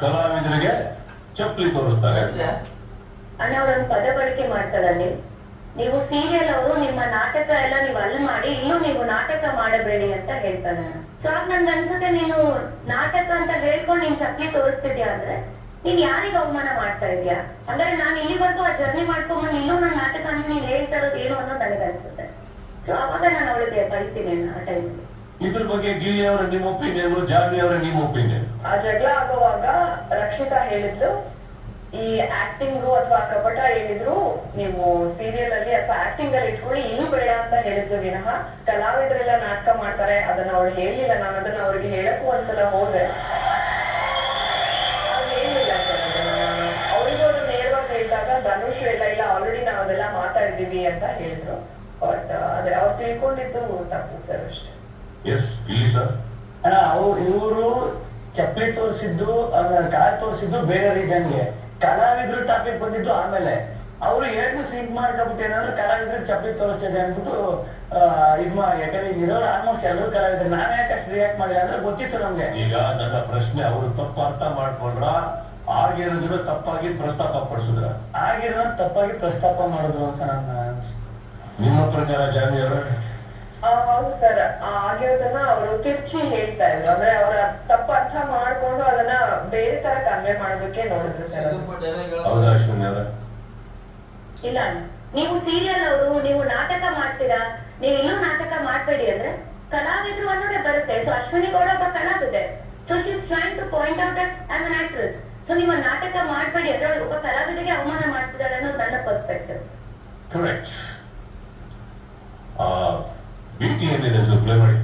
ಕಲಾವಿದರಿಗೆ ಚಪ್ಪಲಿ ತೋರಿಸ್ತಾರೆ. ಅಣ್ಣ ಅವಳೊಂದು ಪದ ಬಳಕೆ ಮಾಡ್ತಾಳಲ್ಲಿ, ನೀವು ಸೀರಿಯಲ್ ಅವರು ನಿಮ್ಮ ನಾಟಕ ಎಲ್ಲ ನೀವು ಅಲ್ಲಿ ಮಾಡಿ, ಇಲ್ಲೂ ನೀವು ನಾಟಕ ಮಾಡಬೇಡಿ ಅಂತ ಹೇಳ್ತಾಳೆ. ಸೊ ಆಗ ನನ್ಗೆ ಅನ್ಸುತ್ತೆ, ನೀನು ನಾಟಕ ಅಂತ ಹೇಳ್ಕೊಂಡು ನೀನ್ ಚಪ್ಪಲಿ ತೋರಿಸ್ತಿದ್ಯಾ ಅಂದ್ರೆ ನೀನ್ ಯಾರಿಗ ಅವಮಾನ ಮಾಡ್ತಾ ಇದ್ಯಾ? ಅಂದ್ರೆ ನಾನು ಇಲ್ಲಿವರೆಗೂ ಆ ಜರ್ನಿ ಮಾಡ್ಕೊಂಡ್ಬಂದು ಇಲ್ಲೂ ನನ್ನ ನಾಟಕ ಅಂತ ನೀನ್ ಹೇಳ್ತಾ ಇರೋದು ಏನು ಅನ್ನೋದು ನನಗೆ ಅನ್ಸುತ್ತೆ. ಸೊ ಅವಾಗ ನಾನು ಅವಳಿಗೆ ಬರೀತೀನಿ ಆ ಟೈಮಲ್ಲಿ. ಇದ್ರ ಬಗ್ಗೆ ಗಿಲ್ಲಿ ಅವರ ನಿಮ್ಮ ಒಪಿನಿಯನ್, ಜಾನ್ವಿ ಅವರ ನಿಮ್ಮ ಒಪಿನಿಯನ್? ಆ ಜಗಳ ಆಗುವಾಗ ರಕ್ಷಿತಾ ಹೇಳಿದ್ಲು, ಈ ಆಕ್ಟಿಂಗ್ ಅಥವಾ ಕಪಟ ಏನಿದ್ರು ನೀವು ಸೀರಿಯಲ್ ಅಲ್ಲಿ ಅಥವಾ ಆಕ್ಟಿಂಗ್ ಅಲ್ಲಿ ಇಟ್ಕೊಳ್ಳಿ, ಇಲ್ಲೂ ಬೇಡ ಅಂತ ಹೇಳಿದ್ಲು ವಿನಃ ಕಲಾವಿದರೆಲ್ಲ ನಾಟಕ ಮಾಡ್ತಾರೆ ಅದನ್ನ ಅವಳು ಹೇಳಿಲ್ಲ. ನಾನು ಅದನ್ನ ಅವ್ರಿಗೆ ಹೇಳಕ್ಕೂ ಒಂದ್ಸಲ ಹೋದೆ, ಹೇಳಿಲ್ಲ ಸರ್. ಅವರಿಗೂ ಅವ್ರು ನೇರವಾಗಿ ಹೇಳಿದಾಗ ಧನುಷ್ ಇಲ್ಲ ಆಲ್ರೆಡಿ ನಾವ್ ಅದೆಲ್ಲ ಮಾತಾಡಿದೀವಿ ಅಂತ ಹೇಳಿದ್ರು. ಬಟ್ ಆದ್ರೆ ಅವ್ರು ತಿಳ್ಕೊಂಡಿದ್ದು ತಪ್ಪು ಸರ್ ಅಷ್ಟೇ. ಅಣ್ಣ ಇವರು ಚಪ್ಪಲಿ ತೋರಿಸಿದ್ದು, ಕಾಲ್ ತೋರಿಸಿದ್ದು ಬೇರೆ ರೀಸನ್ಗೆ, ಕಲಾವಿದ್ರು ಟಾಪಿಕ್ ಬಂದಿದ್ದು ಆಮೇಲೆ. ಅವರು ಎರಡು ಸಿಂಕ್ ಮಾಡ್ಕೊಬಿಟ್ಟು ಏನಾದ್ರು ಕಲಾವಿದ್ರಿಗೆ ಚಪ್ಪಲಿ ತೋರಿಸ್ತಿದೆ ಅಂದ್ಬಿಟ್ಟು ಯಾಕಂದ್ರೆ ಇರೋರು ಆಲ್ಮೋಸ್ಟ್ ಎಲ್ಲರೂ ಕಲಾವಿದ್ರು. ನಾವ್ ಯಾಕೆ ಅಷ್ಟು ರಿಯಾಕ್ಟ್ ಮಾಡಿಲ್ಲ ಅಂದ್ರೆ ಗೊತ್ತಿತ್ತು ನಮ್ಗೆ. ಈಗ ನನ್ನ ಪ್ರಶ್ನೆ, ಅವರು ತಪ್ಪು ಅರ್ಥ ಮಾಡ್ಕೊಂಡ್ರ ಆಗಿರೋದನ್ನ ತಪ್ಪಾಗಿ ಪ್ರಸ್ತಾಪ ಪಡಿಸಿದ್ರ? ಆಗಿರೋದನ್ನ ತಪ್ಪಾಗಿ ಪ್ರಸ್ತಾಪ ಮಾಡಿದ್ರು ಅಂತ ನನ್ನ ನಿಮ್ಮ ಪ್ರಕಾರ ಜಾನ್ವಿ ಅವರ? ಹೌದು ಸರ್, ಆಗಿರೋದನ್ನ ಅವರು ತಿರ್ಚಿ ಹೇಳ್ತಾ ಇದ್ರು. ಅಂದ್ರೆ ಅವರ ತಪ್ಪ ಅರ್ಥ ಮಾಡ್ಕೊಂಡು ಅದನ್ನ ಬೇರೆ ತರ ಕನ್ವೆ ಮಾಡೋದಕ್ಕೆ ನೋಡಿದ್ರು ಸರ್. ಹೌದಾ ಅಶ್ವಿನಿ ಅವರ? ಇಲ್ಲ ಅಣ್ಣ, ನೀವು ಸೀರಿಯಲ್ ಅವರು ನೀವು ನಾಟಕ ಮಾಡ್ತೀರಾ, ನೀವು ಇಲ್ಲೂ ನಾಟಕ ಮಾಡ್ಬೇಡಿ ಅಂದ್ರೆ ಕಲಾವಿದ್ರು ಅನ್ನೋದೇ ಬರುತ್ತೆ. ಸೊ ಅಶ್ವಿನಿ ಗೌಡ ಒಬ್ಬ ಕಲಾವಿದೆ. So she is trying to point out that I am an actress. So ನೀವು ನಾಟಕ ಮಾಡ್ಬೇಡಿ ಅಂದ್ರೆ ಒಬ್ಬ ಕಲಾವಿದರಿಗೆ ಅವಮಾನ ಮಾಡ್ತಿದ್ದಾಳೆ ಅನ್ನೋದು ನನ್ನ ಪರ್ಸ್ಪೆಕ್ಟಿವ್. ಕರೆಕ್ಟ್. BT ಏನಿದೆ ಪ್ಲೇ ಮಾಡಿ.